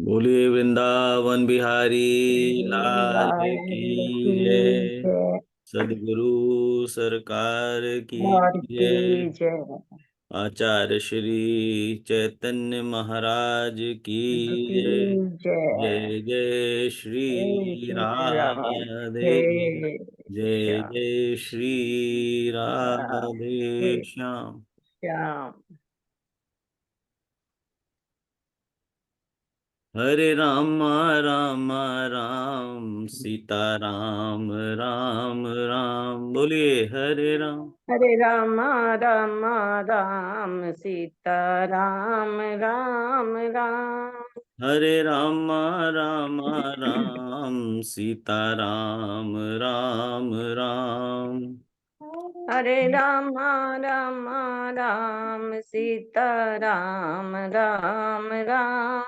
बोलिए वृंदावन बिहारी लाल लाल की की जय। जय। सदगुरु सरकार की और जय। की जय। आचार्य श्री चैतन्य महाराज की की जय। जय। जय जय जय श्री श्री राम। राधे। जय जय श्याम। जय श्री राम। राधे जय श्याम। श्याम। हरे राम राम राम सीता राम राम राम। बोलिए हरे राम। हरे राम राम राम सीता राम राम राम। हरे राम राम राम सीता राम राम राम। हरे राम राम राम सीता राम राम राम।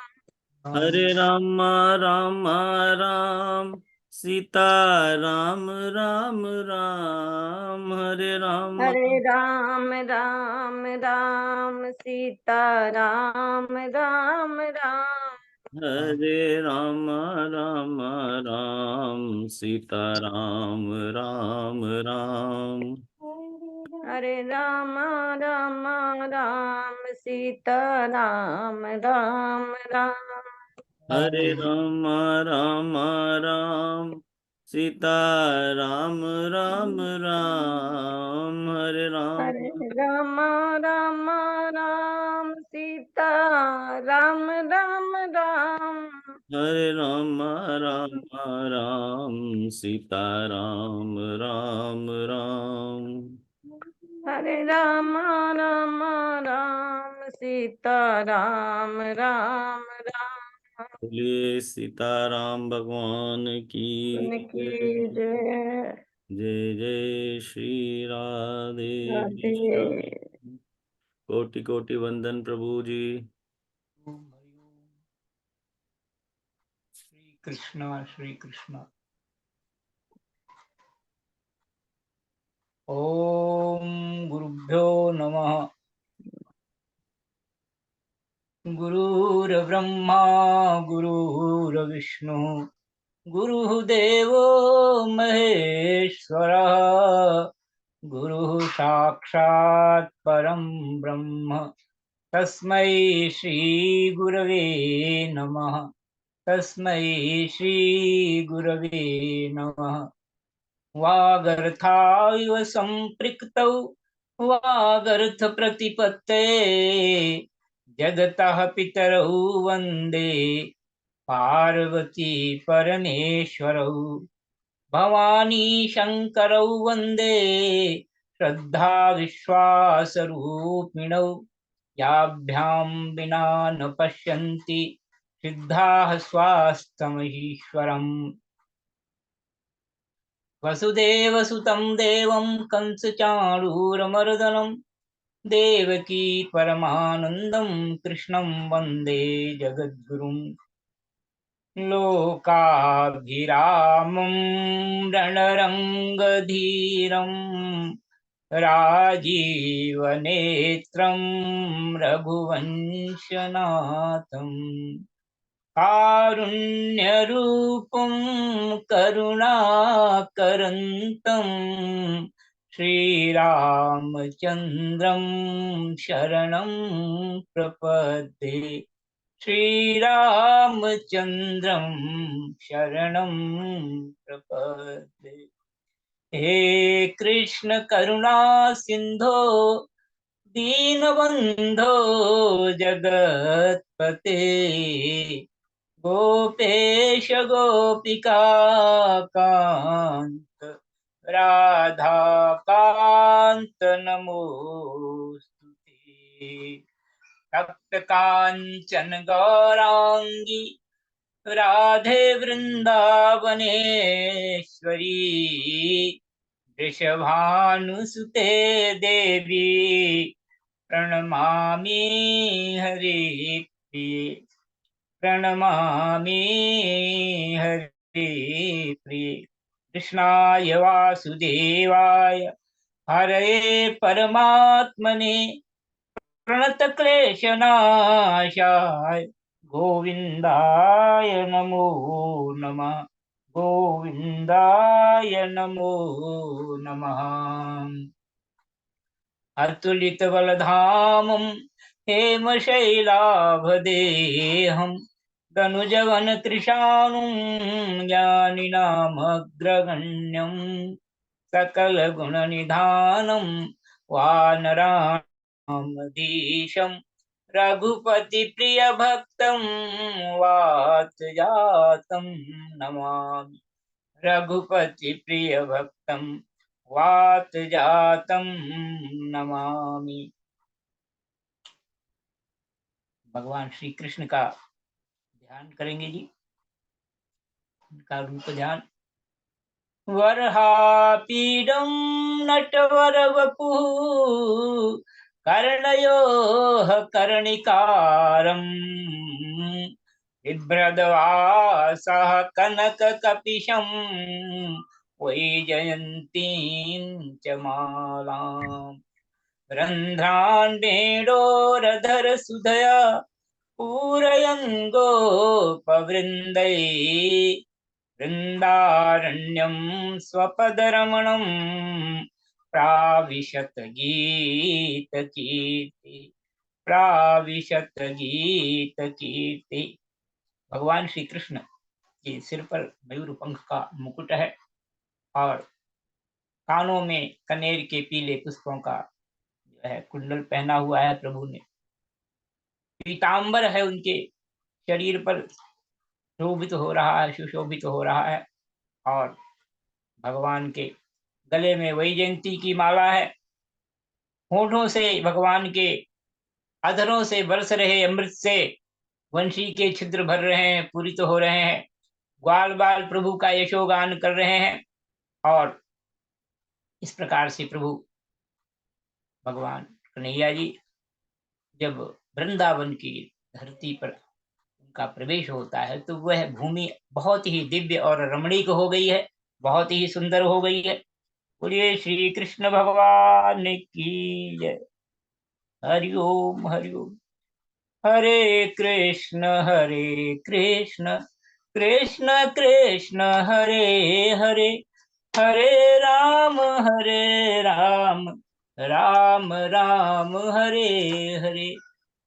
हरे राम राम राम सीता राम राम राम। हरे राम। हरे राम राम राम सीता राम राम राम। हरे राम राम राम सीता राम राम राम। हरे राम राम राम सीता राम राम राम। हरे राम राम राम सीता राम राम राम। हरे राम। हरे राम राम राम सीता राम राम राम। हरे राम राम राम सीता राम राम राम। हरे राम राम राम सीता राम राम राम। बोलिए सीताराम भगवान की उनकी जय। जय। जय जय श्री राधे राधे। श्याम। कोटि कोटि वंदन प्रभु जी। ओम हरि ओम। श्री कृष्ण श्री कृष्ण। ओम गुरुभ्यो नमः। गुरुर्ब्रह्मा गुरुर्विष्णु गुरुदेवो महेश्वरः। गुरुः साक्षात् परं ब्रह्म तस्मै श्री गुरवे नमः। तस्मै श्री गुरवे नमः। वागर्थाविव सम्पृक्तौ वागर्थप्रतिपत्ते जगतः पितरौ वन्दे पार्वती परमेश्वरौ। भवानी शङ्करौ वन्दे श्रद्धा विश्वासरूपिणौ। याभ्यां विना न पश्यन्ति सिद्धाः स्वास्तमहीश्वरम्। वसुदेवसुतं देवं कंसचाणूरमर्दनं देवकी परमानन्दं कृष्णं वन्दे जगद्गुरुं। लोकाभिरामं रणरङ्गधीरं राजीवनेत्रं रघुवंशनाथम्। कारुण्यरूपं करुणाकरन्तं श्रीरामचन्द्रं शरणं प्रपद्ये। श्रीरामचन्द्रं शरणं प्रपद्ये। हे कृष्ण करुणा सिन्धो दीनबन्धो जगत्पते। गोपेश गोपिका कांत राधाकांत नमोस्तुते। तप्त कांचन गौरांगी राधे वृंदावनेश्वरी। वृषभानुसुते देवी प्रणमामि हरिप्रिये। प्रणमामि हरिप्रिये। कृष्णाय वासुदेवाय हरये परमात्मने प्रणतक्लेशनाशाय गोविंदाय नमो नमः, गोविंदाय नमो नमः। अतुलित बलधामं हेमशैलाभदेहं दनुजवन कृशानुं ज्ञानिनामग्रगण्यं सकल गुणनिधानं वानरामधीशं रघुपति प्रिय भक्तं वातजातं नमामि, रघुपति प्रिय भक्तं वातजातं नमामि। भगवान श्री कृष्ण का ध्यान करेंगे जी, उनका रूप ध्यान। वरहापीडं नटवर वपुः कर्णयोः कर्णिकारम् बिभ्रद्वासः कनककपिशं वैजयन्तीं च मालाम् रन्ध्रान् वेणोरधर सुधया पूरयन् गोपवृन्दै वृन्दारण्यं स्वपदरमणं प्राविशत गीतकीर्ति, प्राविशत गीतकीर्ति। भगवान श्री कृष्ण के सिर पर मयूर पंख का मुकुट है और कानों में कनेर के पीले पुष्पों का जो है कुंडल पहना हुआ है प्रभु ने। पीतांबर है उनके शरीर पर शोभित हो रहा है, सुशोभित हो रहा है। और भगवान के गले में वैजयंती की माला है। होठों से भगवान के अधरों से बरस रहे अमृत से वंशी के छिद्र भर रहे हैं, पूरित हो रहे हैं। ग्वाल बाल प्रभु का यशोगान कर रहे हैं। और इस प्रकार से प्रभु भगवान कन्हैया जी जब वृंदावन की धरती पर उनका प्रवेश होता है तो वह भूमि बहुत ही दिव्य और रमणीक हो गई है, बहुत ही सुंदर हो गई है। बोलिए श्री कृष्ण भगवान की जय। हरिओम हरिओम। हरे कृष्ण कृष्ण कृष्ण हरे हरे, हरे राम राम राम हरे हरे।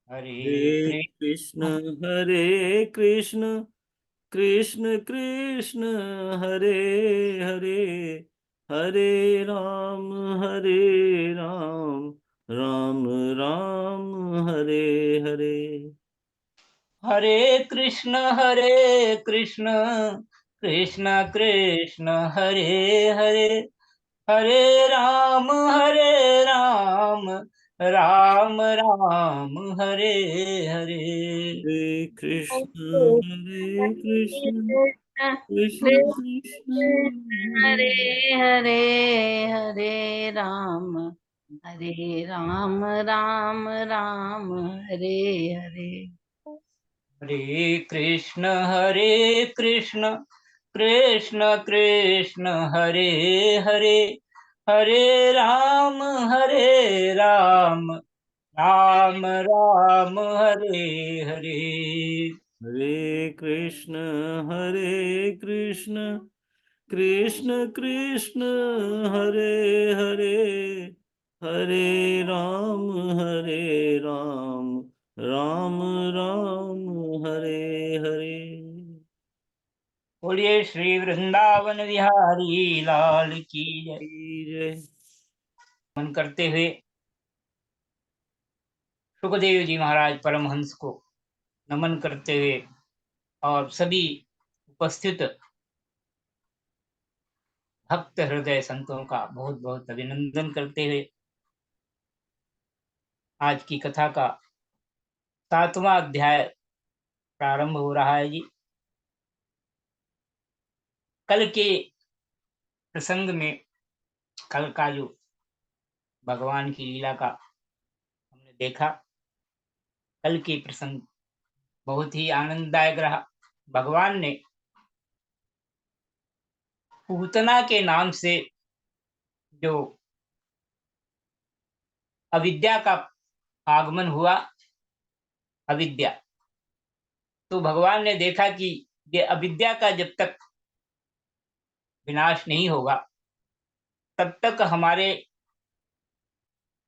हरे हरे कृष्ण कृष्ण कृष्ण कृष्ण हरे हरे, हरे राम राम राम हरे हरे। हरे कृष्ण कृष्ण कृष्ण हरे हरे, हरे राम राम राम हरे हरे। हरे कृष्ण कृष्ण कृष्ण कृष्ण कृष्ण हरे हरे, हरे राम राम राम हरे हरे। हरे कृष्ण कृष्ण कृष्ण हरे हरे, हरे राम राम राम हरे हरे। हरे कृष्ण कृष्ण कृष्ण कृष्ण हरे हरे, हरे राम राम राम हरे हरे। बोलिए श्री वृंदावन विहारी लाल की जय। जय। मन करते हुए सुखदेव जी महाराज परमहंस को नमन करते हुए और सभी उपस्थित भक्त हृदय संतों का बहुत बहुत अभिनंदन करते हुए आज की कथा का 7वां अध्याय प्रारंभ हो रहा है जी। कल के प्रसंग में कल का जो भगवान की लीला का हमने देखा, कल के प्रसंग बहुत ही आनंददायक रहा। भगवान ने पूतना के नाम से जो अविद्या का आगमन हुआ, अविद्या तो भगवान ने देखा कि ये अविद्या का जब तक विनाश नहीं होगा तब तक हमारे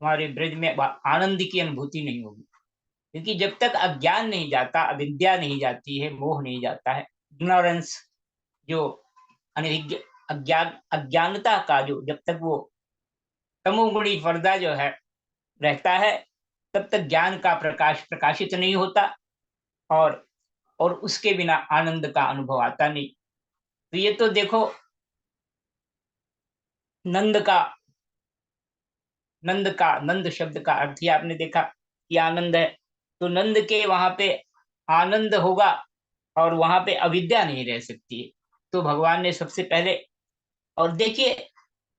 ब्रज में आनंद की अनुभूति नहीं होगी। क्योंकि जब तक अज्ञान नहीं जाता, अविद्या नहीं जाती है, मोह नहीं जाता है, इग्नोरेंस जो अज्ञानता का जो जब तक वो तमोगुणी पर्दा जो है रहता है, तब तक ज्ञान का प्रकाश प्रकाशित नहीं होता और उसके बिना आनंद का अनुभव आता नहीं। तो ये तो देखो नंद शब्द का अर्थ ही आपने देखा कि आनंद है। तो नंद के वहां पे आनंद होगा और वहां पे अविद्या नहीं रह सकती है। तो भगवान ने सबसे पहले, और देखिए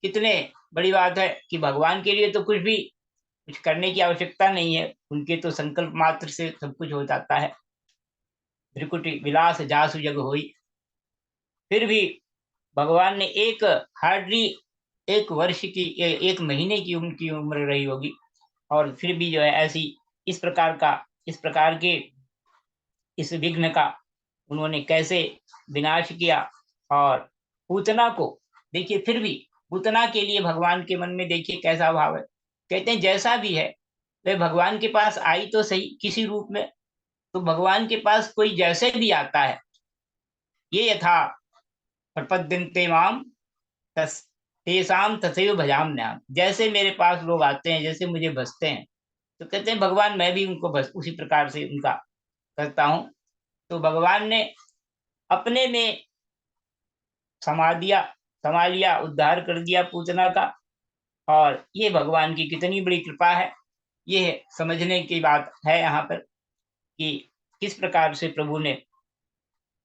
कितने बड़ी बात है कि भगवान के लिए तो कुछ करने की आवश्यकता नहीं है, उनके तो संकल्प मात्र से सब कुछ हो जाता है। त्रिकुटी विलास जासु जग होई। फिर भी भगवान ने हार्डली 1 वर्ष की, 1 महीने की उनकी उम्र रही होगी, और फिर भी जो है ऐसी इस प्रकार के इस विघ्न का उन्होंने कैसे विनाश किया। और पूतना को देखिए, फिर भी पूतना के लिए भगवान के मन में देखिए कैसा भाव है। कहते हैं जैसा भी है वह भगवान के पास आई तो सही किसी रूप में, तो भगवान के पास कोई जैसे भी आता है, ये यथा प्रपद्यन्ते माम तेसाम तथैव भजाम्यहम्। जैसे मेरे पास लोग आते हैं, जैसे मुझे भजते हैं, तो कहते हैं भगवान मैं भी उनको बस उसी प्रकार से उनका करता हूं। तो भगवान ने अपने में समा लिया, उद्धार कर दिया पूतना का। और ये भगवान की कितनी बड़ी कृपा है, ये समझने की बात है यहाँ पर कि किस प्रकार से प्रभु ने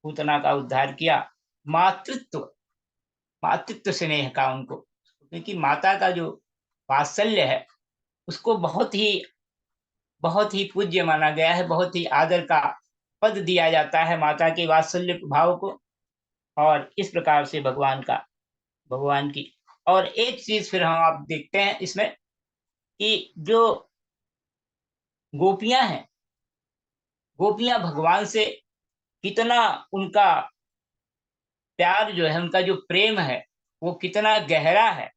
पूतना का उद्धार किया। मातृत्व स्नेह का उनको, क्योंकि माता का जो वात्सल्य है उसको बहुत ही पूज्य माना गया है, बहुत ही आदर का पद दिया जाता है माता के वात्सल्य भाव को। और इस प्रकार से भगवान की और एक चीज फिर हम आप देखते हैं इसमें कि जो गोपियां भगवान से कितना उनका प्यार जो है, उनका जो प्रेम है वो कितना गहरा है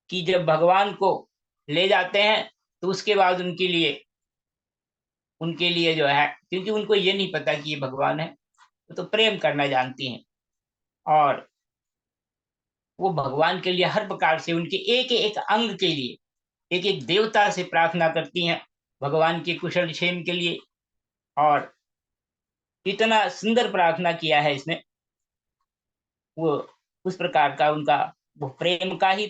कि जब भगवान को ले जाते हैं तो उसके बाद उनके लिए जो है, क्योंकि उनको ये नहीं पता कि ये भगवान है, तो प्रेम करना जानती हैं। और वो भगवान के लिए हर प्रकार से उनके एक एक अंग के लिए एक एक देवता से प्रार्थना करती हैं भगवान के कुशल क्षेम के लिए। और इतना सुंदर प्रार्थना किया है इसमें, वो उस प्रकार का उनका वो प्रेम का ही,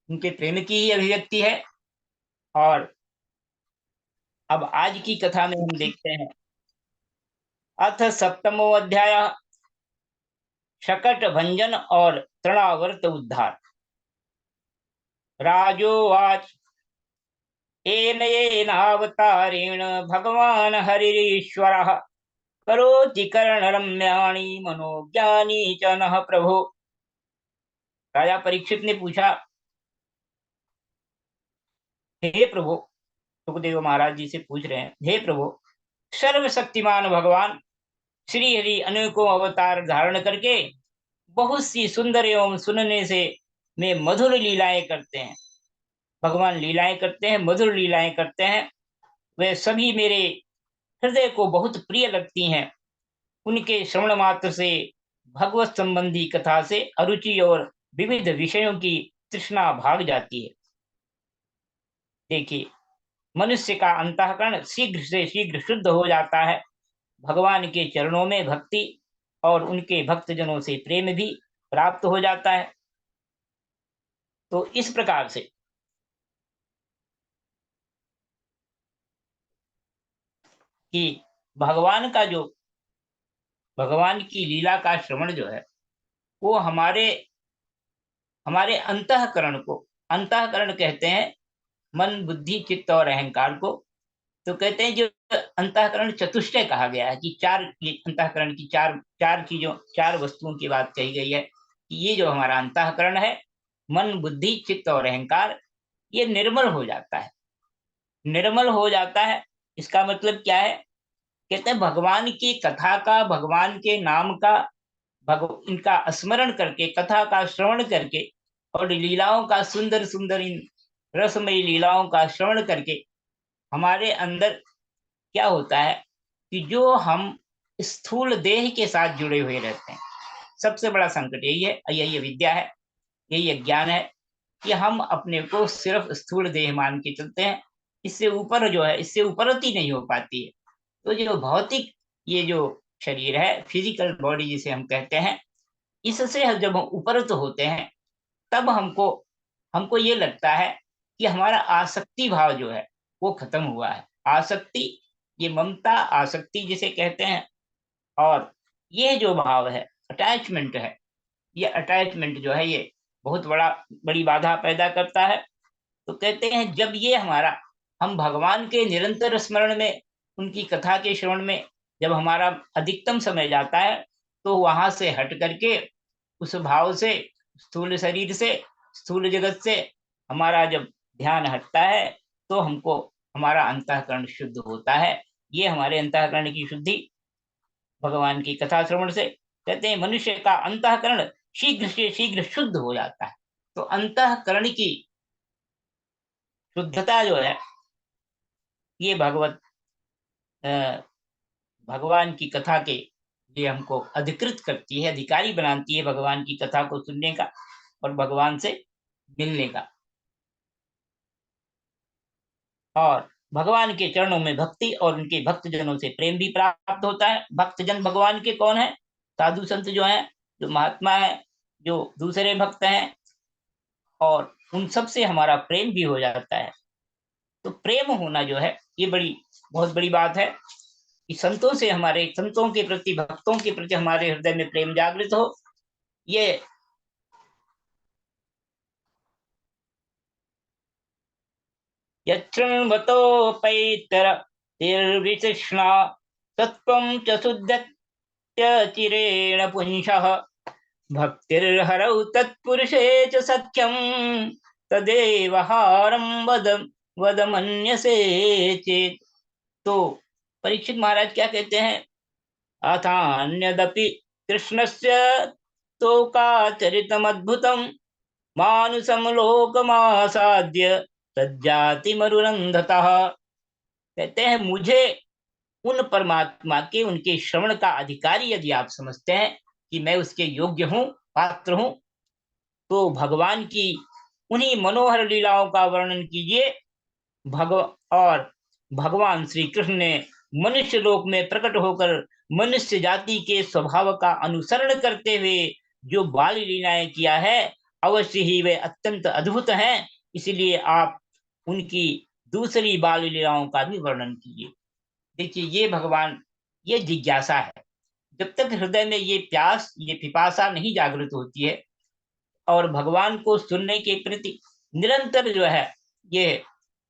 उनके प्रेम की ही अभिव्यक्ति है। और अब आज की कथा में हम देखते हैं, अथ 7वां अध्याय, शकट भंजन और तृणावर्त उद्धार। राजोवाच येनावतारेण भगवान हरिरीश्वरः करोति कर्णरम्याणि मनोज्ञानी च नः प्रभो। राजा परीक्षित ने पूछा, हे प्रभु, सुखदेव महाराज जी से पूछ रहे हैं, हे प्रभु, सर्वशक्तिमान भगवान श्री हरि अनेकों अवतार धारण करके बहुत सी सुंदर एवं सुनने से में मधुर लीलाएं करते हैं। भगवान लीलाएं करते हैं, मधुर लीलाएं करते हैं, वे सभी मेरे हृदय को बहुत प्रिय लगती हैं। उनके श्रवण मात्र से भगवत संबंधी कथा से अरुचि और विविध विषयों की तृष्णा भाग जाती है। देखिए, मनुष्य का अंतःकरण शीघ्र से शीघ्र शुद्ध हो जाता है, भगवान के चरणों में भक्ति और उनके भक्तजनों से प्रेम भी प्राप्त हो जाता है। तो इस प्रकार से कि भगवान की लीला का श्रवण जो है वो हमारे अंतःकरण कहते हैं मन, बुद्धि, चित्त और अहंकार को। तो कहते हैं जो अंतःकरण चतुष्टय कहा गया है कि अंतःकरण की चार वस्तुओं की बात कही गई है कि ये जो हमारा अंतःकरण है, मन, बुद्धि, चित्त और अहंकार, ये निर्मल हो जाता है। इसका मतलब क्या है कहते हैं भगवान की कथा का, भगवान के नाम का, इनका स्मरण करके, कथा का श्रवण करके और लीलाओं का सुंदर सुंदर इन रसमयी लीलाओं का श्रवण करके हमारे अंदर क्या होता है कि जो हम स्थूल देह के साथ जुड़े हुए रहते हैं। सबसे बड़ा संकट यही है, यही विद्या है, यही अज्ञान है कि हम अपने को सिर्फ स्थूल देह मान के चलते हैं। इससे ऊपर जो है, इससे उपरति नहीं हो पाती है। तो जो भौतिक ये जो शरीर है, फिजिकल बॉडी जिसे हम कहते हैं, इससे जब हम उपरत होते हैं तब हमको हमको ये लगता है कि हमारा आसक्ति भाव जो है वो खत्म हुआ है। आसक्ति, ये ममता आसक्ति जिसे कहते हैं, और ये जो भाव है अटैचमेंट है, ये अटैचमेंट जो है ये बहुत बड़ी बाधा पैदा करता है। तो कहते हैं जब ये हमारा, हम भगवान के निरंतर स्मरण में, उनकी कथा के श्रवण में जब हमारा अधिकतम समय जाता है, तो वहां से हट करके उस भाव से, स्थूल शरीर से, स्थूल जगत से हमारा जब ध्यान हटता है तो हमको हमारा अंतःकरण शुद्ध होता है। ये हमारे अंतःकरण की शुद्धि भगवान की कथा श्रवण से, कहते हैं मनुष्य का अंतःकरण शीघ्र से शीघ्र शुद्ध हो जाता है। तो अंतःकरण की शुद्धता जो है ये भगवान की कथा के लिए हमको अधिकृत करती है, अधिकारी बनाती है भगवान की कथा को सुनने का और भगवान से मिलने का। और भगवान के चरणों में भक्ति और उनके भक्तजनों से प्रेम भी प्राप्त होता है। भक्तजन भगवान के कौन है? साधु संत जो हैं, जो महात्मा है, जो दूसरे भक्त हैं, और उन सब से हमारा प्रेम भी हो जाता है। तो प्रेम होना जो है ये बहुत बड़ी बात है कि संतों से, हमारे संतों के प्रति, भक्तों के प्रति हमारे हृदय में प्रेम जागृत हो। ये यच्छृण्वतोपैतरतिर्वितृष्णा सत्त्वं च शुद्धत्य चिरेण पुंसः भक्तिर्हरौ तत्पुरुषे च सख्यं तदेव हारं वद मन्यसे चेत्। तो परीक्षित महाराज क्या कहते हैं? अथान्यदपि कृष्णस्य तोकाचरितमद्भुतं मानुषं लोकमासाद्य तज्जातिमरुरन्धतः। कहते हैं मुझे उन परमात्मा के, उनके श्रवण का अधिकारी यदि आप समझते हैं कि मैं उसके योग्य हूं, पात्र हूं, तो भगवान की उन्हीं मनोहर लीलाओं का वर्णन कीजिए। और भगवान श्री कृष्ण ने मनुष्य लोक में प्रकट होकर मनुष्य जाति के स्वभाव का अनुसरण करते हुए जो बाल लीलाएं किया है, अवश्य ही वे अत्यंत अद्भुत हैं। इसलिए आप उनकी दूसरी बाल लीलाओं का भी वर्णन कीजिए। देखिए, ये भगवान, ये जिज्ञासा है। जब तक हृदय में ये प्यास, ये पिपासा नहीं जागृत होती है और भगवान को सुनने के प्रति निरंतर जो है ये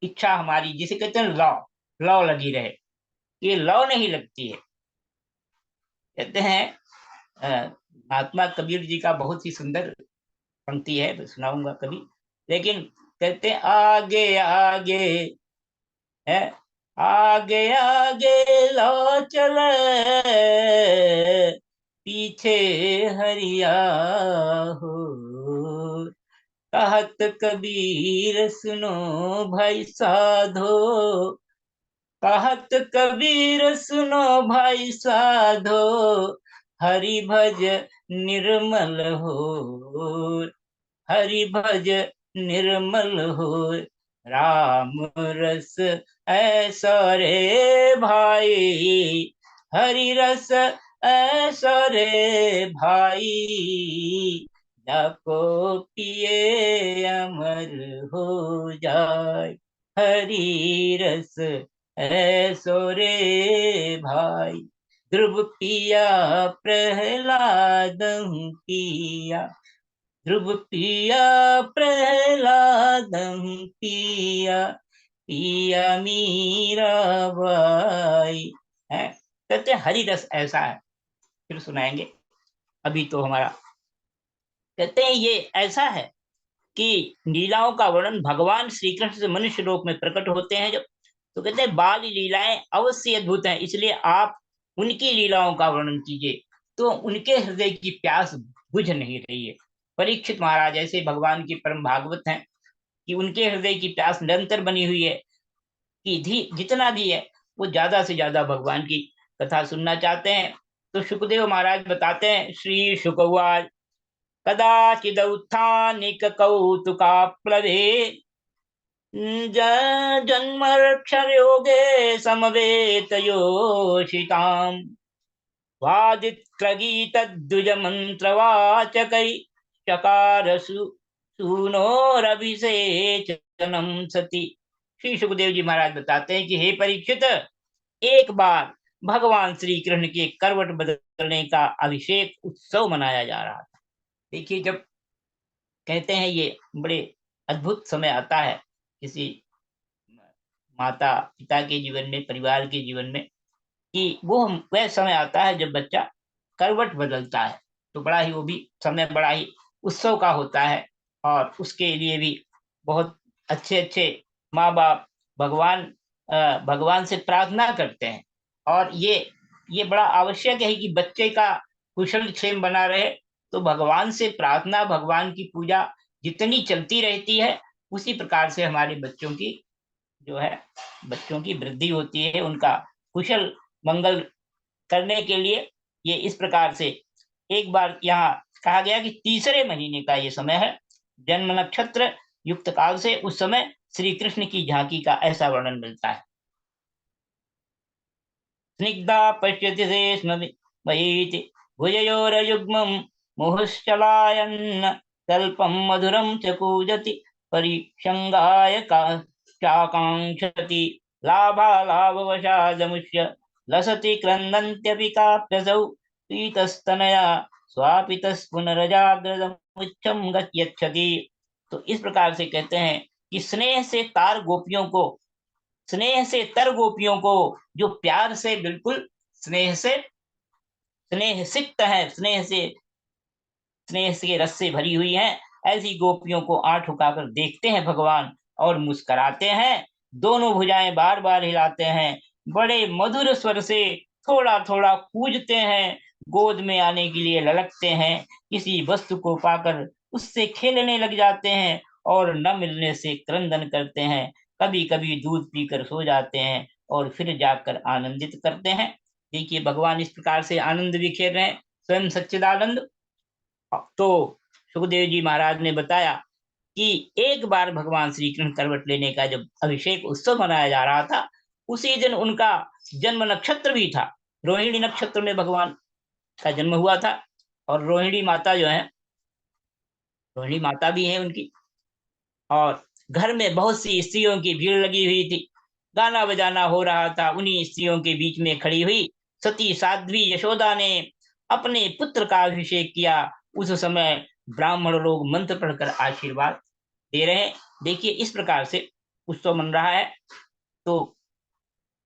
इच्छा हमारी, जिसे कहते हैं लौ लगी रहे, ये लौ नहीं लगती है। कहते हैं महात्मा कबीर जी का बहुत ही सुंदर पंक्ति है, तो सुनाऊंगा कभी। लेकिन कहते हैं आगे आगे है, आगे आगे लो चले, पीछे हरिया हो। कहत कबीर सुनो भाई साधो, कहत कबीर सुनो भाई साधो, हरि भज निर्मल हो, हरि भज निर्मल हो। राम रस ऐसा रे भाई, हरि रस ऐसा रे भाई, जाको पिए अमर हो जाए। हरि रस ऐसो रे भाई, ध्रुव पिया प्रहलाद पिया, ध्रुव पिया प्रहलाद पिया, पिया मीरा बाई है। कहते हरि रस ऐसा है। फिर सुनाएंगे, अभी तो हमारा कहते हैं ये ऐसा है कि लीलाओं का वर्णन भगवान श्री कृष्ण से मनुष्य लोक में प्रकट होते हैं जब, तो कहते हैं बाल लीलाएं अवश्य अद्भुत हैं। इसलिए आप उनकी लीलाओं का वर्णन कीजिए, तो उनके हृदय की प्यास बुझ नहीं रही है। परीक्षित महाराज ऐसे भगवान के परम भागवत हैं कि उनके हृदय की प्यास निरंतर बनी हुई है कि जितना भी है वो ज्यादा से ज्यादा भगवान की कथा सुनना चाहते हैं। तो सुखदेव महाराज बताते हैं, श्री शुकवाच कदाचिद उत्थानिक कौतुका प्लवे जन्मरक्षर योगे समवेत योषिताम् वादित्रगीतद्विज मंत्रवाचकै चकार सूनोरभिषेचनम सती। श्री सुखदेव जी महाराज बताते हैं कि हे परीक्षित, एक बार भगवान श्री कृष्ण के करवट बदलने का अभिषेक उत्सव मनाया जा रहा था। देखिए, जब कहते हैं ये बड़े अद्भुत समय आता है किसी माता पिता के जीवन में, परिवार के जीवन में, कि वो वह समय आता है जब बच्चा करवट बदलता है। तो बड़ा ही वो भी समय बड़ा ही उत्सव का होता है, और उसके लिए भी बहुत अच्छे अच्छे माँ बाप भगवान से प्रार्थना करते हैं। और ये बड़ा आवश्यक है कि बच्चे का कुशल क्षेम बना रहे। तो भगवान से प्रार्थना, भगवान की पूजा जितनी चलती रहती है, उसी प्रकार से हमारे बच्चों की जो है बच्चों की वृद्धि होती है, उनका कुशल मंगल करने के लिए ये इस प्रकार से एक बार यहाँ कहा गया कि तीसरे महीने का ये समय है, जन्म नक्षत्र युक्त काल से उस समय श्री कृष्ण की झांकी का ऐसा वर्णन मिलता है। स्निग्धा पश्यति शेषमयीति भुजयोरयुग्मं मुहुश्चलायन्न कल्पं मधुरं च कूजति परिशङ्गाय चाकाङ्क्षति लाभालाभवशादमुष्य लसति क्रन्दन्त्यपि काप्यसौ पीतस्तनया स्वापितस्पुनरजाग्रदमुच्छं गच्छति। तो इस प्रकार से कहते हैं कि स्नेह से तर गोपियों को जो प्यार से बिल्कुल स्नेह सिक्त है, स्नेह से रस से भरी हुई है, ऐसी गोपियों को आंख उठाकर देखते हैं भगवान और मुस्कुराते हैं, दोनों भुजाएं बार बार हिलाते हैं, बड़े मधुर स्वर से थोड़ा थोड़ा पूजते हैं, गोद में आने के लिए ललकते हैं, किसी वस्तु को पाकर उससे खेलने लग जाते हैं और न मिलने से क्रंदन करते हैं, कभी कभी दूध पीकर सो जाते हैं और फिर जाकर आनंदित करते हैं। देखिए, भगवान इस प्रकार से आनंद बिखेर रहे हैं, स्वयं सच्चिदानंद। तो सुखदेव जी महाराज ने बताया कि एक बार भगवान श्री कृष्ण करवट लेने का जब अभिषेक उत्सव मनाया जा रहा था, उसी दिन उनका जन्म नक्षत्र भी था। रोहिणी नक्षत्र में भगवान का जन्म हुआ था, और रोहिणी माता जो है, रोहिणी माता भी है उनकी, और घर में बहुत सी स्त्रियों की भीड़ लगी हुई थी, गाना बजाना हो रहा था। उन्हीं स्त्रियों के बीच में खड़ी हुई सती साध्वी यशोदा ने अपने पुत्र का अभिषेक किया। उस समय ब्राह्मण लोग मंत्र पढ़कर आशीर्वाद दे रहे हैं। देखिए, इस प्रकार से उत्सव मन रहा है। तो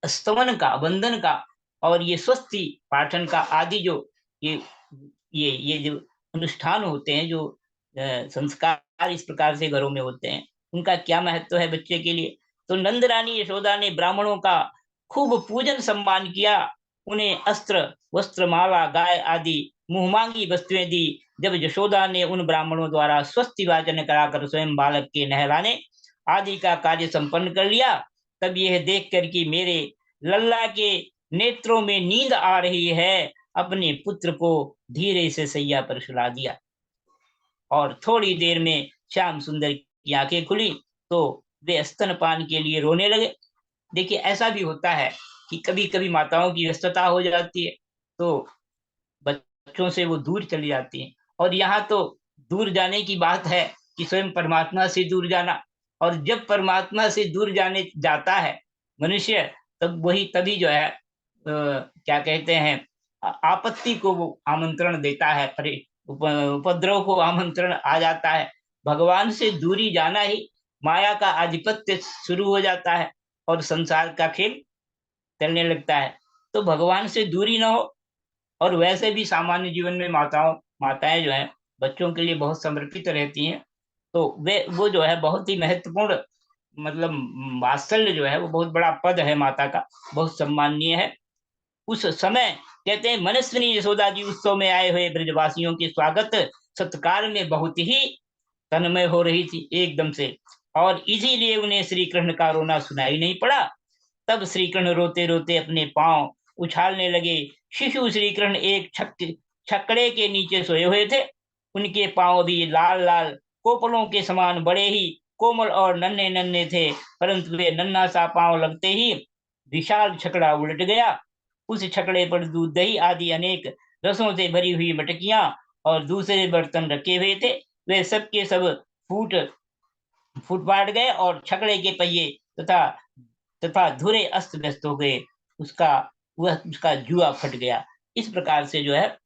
स्तवन का, वंदन का और ये स्वस्ति पाठन का आदि जो ये जो अनुष्ठान होते हैं, जो संस्कार इस प्रकार से घरों में होते हैं, उनका क्या महत्व है बच्चे के लिए। तो नंद रानी यशोदा ने ब्राह्मणों का खूब पूजन सम्मान किया, उन्हें अस्त्र वस्त्र माला गाय आदि मुंहमांगी वस्तुएं दी। जब यशोदा ने उन ब्राह्मणों द्वारा स्वस्ति वाचन कराकर स्वयं बालक के नहलाने आदि का कार्य संपन्न कर लिया, तब यह देख कर कि मेरे लल्ला के नेत्रों में नींद आ रही है, अपने पुत्र को धीरे से सैया पर सुला दिया, और थोड़ी देर में श्याम सुंदर की आंखें खुली तो वे स्तनपान के लिए रोने लगे। देखिए, ऐसा भी होता है कि कभी कभी माताओं की व्यस्तता हो जाती है, तो बच्चों से वो दूर चली जाती हैं। और यहाँ तो दूर जाने की बात है कि स्वयं परमात्मा से दूर जाना, और जब परमात्मा से दूर जाने जाता है मनुष्य, तब तभी जो है क्या कहते हैं, आपत्ति को वो आमंत्रण देता है, उपद्रव को आमंत्रण आ जाता है। भगवान से दूरी जाना ही माया का आधिपत्य शुरू हो जाता है और संसार का खेल चलने लगता है। तो भगवान से दूरी न हो। और वैसे भी सामान्य जीवन में माताएं जो है बच्चों के लिए बहुत समर्पित रहती हैं, तो वो जो है बहुत ही महत्वपूर्ण, मतलब वात्सल्य जो है वो बहुत बड़ा पद है माता का, बहुत सम्माननीय है। उस समय कहते हैं मनस्विनी यशोदा जी उत्सव में आए हुए ब्रजवासियों के स्वागत सत्कार में बहुत ही तन्मय हो रही थी एकदम से, और इसीलिए उन्हें श्री कृष्ण का रोना सुनाई नहीं पड़ा। तब श्री कृष्ण रोते रोते अपने पांव उछालने लगे। शिशु श्री कृष्ण एक छकड़े के नीचे सोए हुए थे। उनके पांव भी लाल लाल कोपलों के समान बड़े ही कोमल और नन्हे नन्हे थे, परंतु वे नन्हा सा पांव लगते ही विशाल छकड़ा उलट गया। उस छकड़े पर दूध दही आदि अनेक रसों से भरी हुई मटकियां और दूसरे बर्तन रखे हुए थे। वे सब के सब फूट फूट फाट गए और छकड़े के पहिए तथा तथा धुरे अस्त व्यस्त हो गए। उसका जुआ फट गया। इस प्रकार से जो है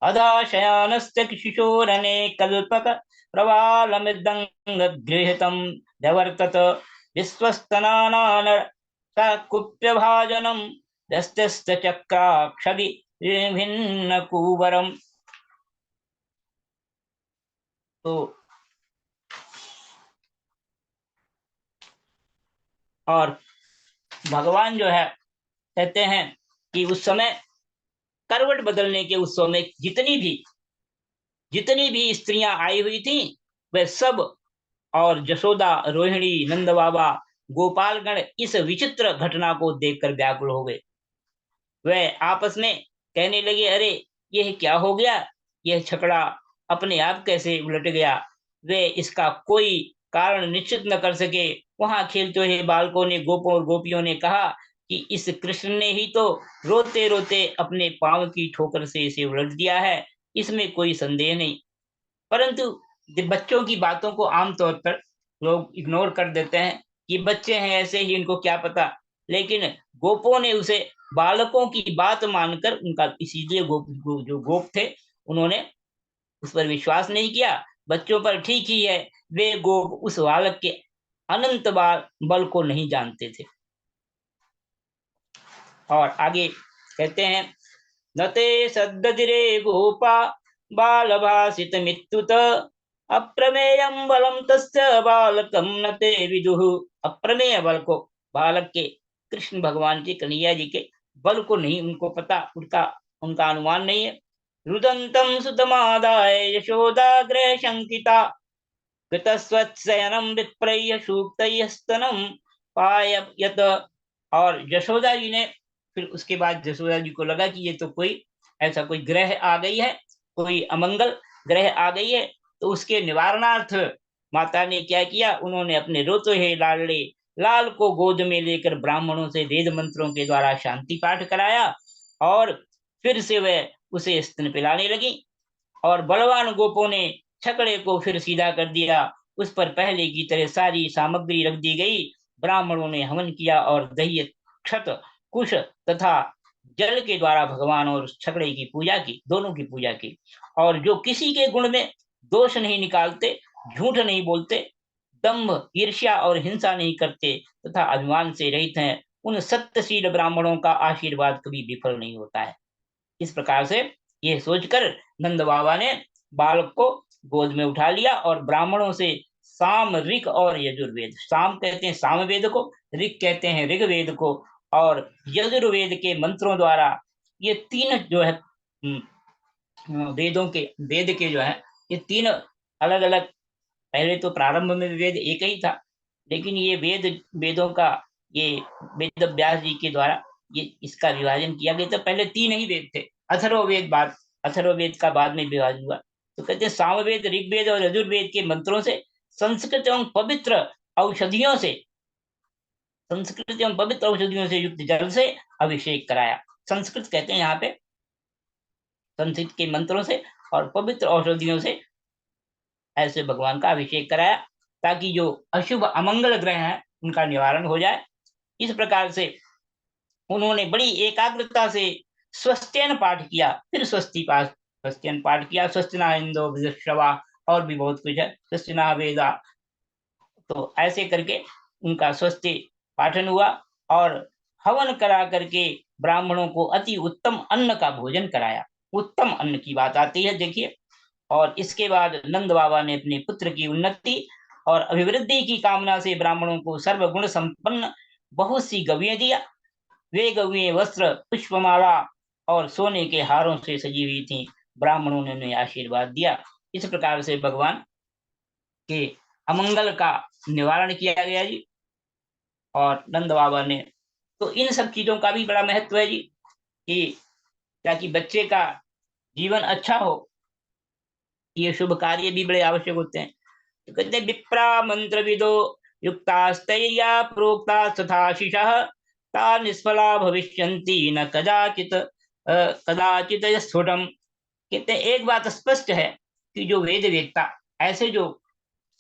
अदाशयानस्य किशोरने कल्पक प्रवालमृदङ्गगृहीतं व्यवर्तत विश्वस्तनानान कुप्यभाजनं व्यस्तश्चक्राक्षभि भिन्न कुवरम। तो और भगवान जो है कहते हैं कि उस समय करवट बदलने के उत्सव में जितनी भी स्त्रियां आई हुई थी वे सब, और यशोदा, रोहिणी, नंद बाबा, गोपालगण इस विचित्र घटना को देखकर व्याकुल हो गए। वे आपस में कहने लगे, अरे यह क्या हो गया, यह छकड़ा अपने आप कैसे उलट गया। वे इसका कोई कारण निश्चित न कर सके। वहां खेलते हुए बालकों ने, गोपों और गोपियों ने कहा कि इस कृष्ण ने ही तो रोते रोते अपने पांव की ठोकर से इसे उलट दिया है, इसमें कोई संदेह नहीं। परंतु बच्चों की बातों को आमतौर पर लोग इग्नोर कर देते हैं कि बच्चे हैं, ऐसे ही इनको क्या पता। लेकिन गोपों ने उसे बालकों की बात मानकर उनका, इसीलिए जो गोप थे उन्होंने उस पर विश्वास नहीं किया। बच्चों पर ठीक ही है, वे गोप उस बालक के अनंत बल को नहीं जानते थे। और आगे कहते हैं, नते सद्दधिरे गोपा बाल भाषित मित्युत अप्रमेयम बलम तस्य बालकम नते विदुः। अप्रमेय बल को, बालक के, कृष्ण भगवान के, कन्हैया जी के बल को नहीं उनको पता, उनका अनुमान नहीं है। रुदंतम सुतमादाय यशोदाग्रह शंकिता कृतस्वत्सयनम विप्रय सूक्तयस्तनम पाययत। और यशोदा जी ने, फिर उसके बाद यशोदा जी को लगा कि ये तो ऐसा कोई ग्रह आ गई है, कोई अमंगल ग्रह आ गई है। तो उसके निवारणार्थ माता ने क्या किया, उन्होंने अपने रोते हुए लाडले लाल को गोद में लेकर ब्राह्मणों से वेद मंत्रों के द्वारा शांति पाठ कराया, और फिर से वह उसे स्तन पिलाने लगी। और बलवान गोपों ने छकड़े को फिर सीधा कर दिया। उस पर पहले की तरह सारी सामग्री रख दी गई। ब्राह्मणों ने हवन किया और दही, क्षत, कुश तथा जल के द्वारा भगवान और छकड़े की पूजा की, दोनों की पूजा की। और जो किसी के गुण में दोष नहीं निकालते, झूठ नहीं बोलते, दंभ, ईर्ष्या और हिंसा नहीं करते तथा अभिमान से रहित हैं, उन सत्यशील ब्राह्मणों का आशीर्वाद कभी विफल नहीं होता है। इस प्रकार से यह सोचकर नंद बाबा ने बालक को गोद में उठा लिया और ब्राह्मणों से साम, ऋग और यजुर्वेद, साम कहते हैं सामवेद को, ऋग कहते हैं ऋग्वेद को, और यजुर्वेद के मंत्रों द्वारा ये तीन जो है वेद के जो है ये तीन अलग अलग, पहले तो प्रारंभ में वेद एक ही था, लेकिन ये वेदों का, ये वेद व्यास जी के द्वारा ये इसका विभाजन किया गया। तो पहले तीन ही वेद थे, अथर्ववेद का बाद में विभाजन हुआ। तो कहते हैं सामवेद, ऋग्वेद और यजुर्वेद के मंत्रों से संस्कृत एवं पवित्र औषधियों से युक्त जल से अभिषेक कराया। संस्कृत कहते हैं यहाँ पे, संस्कृत के मंत्रों से और पवित्र औषधियों से ऐसे भगवान का अभिषेक कराया, ताकि जो अशुभ अमंगल ग्रह हैं उनका निवारण हो जाए। इस प्रकार से उन्होंने बड़ी एकाग्रता से स्वस्त्यन पाठ किया, फिर स्वस्त्यन पाठ किया, स्वस्तिना इंदो विदुषवा, और भी बहुत कुछ है, स्वस्तिना वेदा। तो ऐसे करके उनका स्वस्ति पाठन हुआ और हवन करा करके ब्राह्मणों को अति उत्तम अन्न का भोजन कराया। उत्तम अन्न की बात आती है, देखिए। और इसके बाद नंद बाबा ने अपने पुत्र की उन्नति और अभिवृद्धि की कामना से ब्राह्मणों को सर्वगुण संपन्न बहुत सी गवियां दिया। वे गौएं वस्त्र, पुष्पमाला और सोने के हारों से सजी हुई थी। ब्राह्मणों ने उन्हें आशीर्वाद दिया। इस प्रकार से भगवान के अमंगल का निवारण किया गया जी। और नंद बाबा ने तो इन सब चीजों का भी बड़ा महत्व है जी, कि ताकि बच्चे का जीवन अच्छा हो, ये शुभ कार्य भी बड़े आवश्यक होते हैं। तो कहते हैं विप्रा मंत्र विदो युक्तास्तैर्या प्रोक्ता तथाशिषः ता निष्फला भविष्यन्ति न कदाचित स्फुटम। कहते हैं एक बात स्पष्ट है कि जो वेद वेदता, ऐसे जो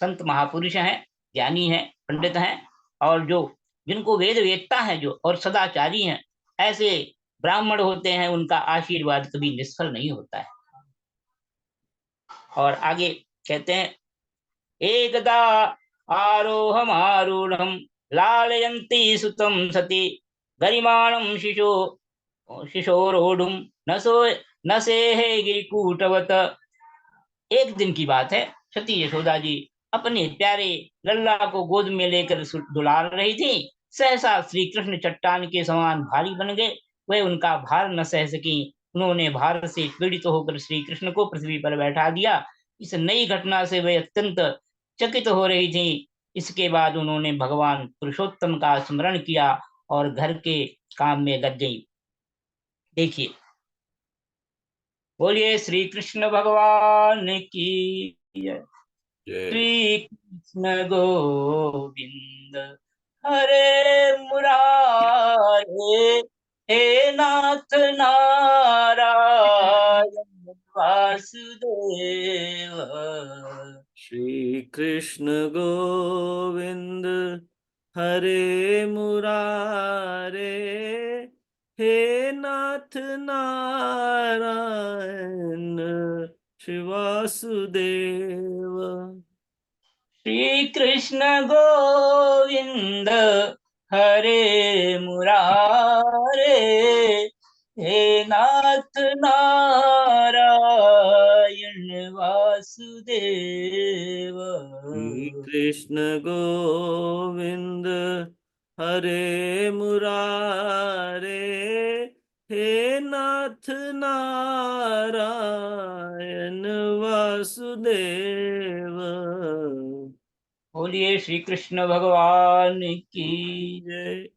संत महापुरुष हैं, ज्ञानी हैं, पंडित हैं, और जो जिनको वेद वेदता है जो और सदाचारी हैं, ऐसे ब्राह्मण होते हैं, उनका आशीर्वाद कभी निष्फल नहीं होता है। और आगे कहते हैं एकदा आरोहमारूढ़ं लालयन्ती सुतं सति गरिमाणं शिशोरोढुं न सेहे गिरिकूटवत। एक दिन की बात है, सती यशोदा जी अपने प्यारे लल्ला को गोद में लेकर दुलार रही थी। सहसा श्री कृष्ण चट्टान के समान भारी बन गए। वे उनका भार न सह सकी। उन्होंने भार से पीड़ित होकर श्री कृष्ण को पृथ्वी पर बैठा दिया। इस नई घटना से वे अत्यंत चकित हो रही थी। इसके बाद उन्होंने भगवान पुरुषोत्तम का स्मरण किया और घर के काम में लग गई। देखिए, बोलिए श्री कृष्ण भगवान की जय। श्री कृष्ण गोविंद हरे मुरारे, हे नाथ नारायण वासुदेव। श्री कृष्ण गोविंद हरे मुरारे, हे नाथ नारायण श्री वासुदेव। श्री कृष्ण गोविंद हरे मुरारे, हे नाथ नारायण वासुदेव। श्री कृष्ण गोविंद हरे मुरारे, हे नाथ नारायण वासुदेव। बोलिए श्री कृष्ण भगवान की जय।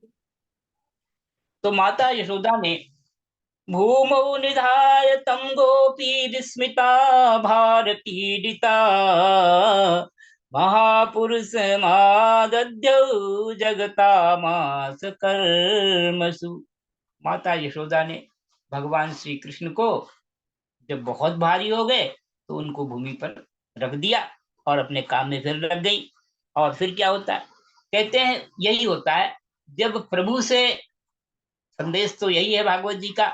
तो माता यशोदा ने भूमौ निधाय तं गोपी विस्मिता भारपीडिता महापुरुषमादद्यौ जगतामास कर्मसु। माता यशोदा ने भगवान श्री कृष्ण को जब बहुत भारी हो गए तो उनको भूमि पर रख दिया और अपने काम में फिर लग गई। और फिर क्या होता है, कहते हैं यही होता है जब प्रभु से, संदेश तो यही है भागवत जी का,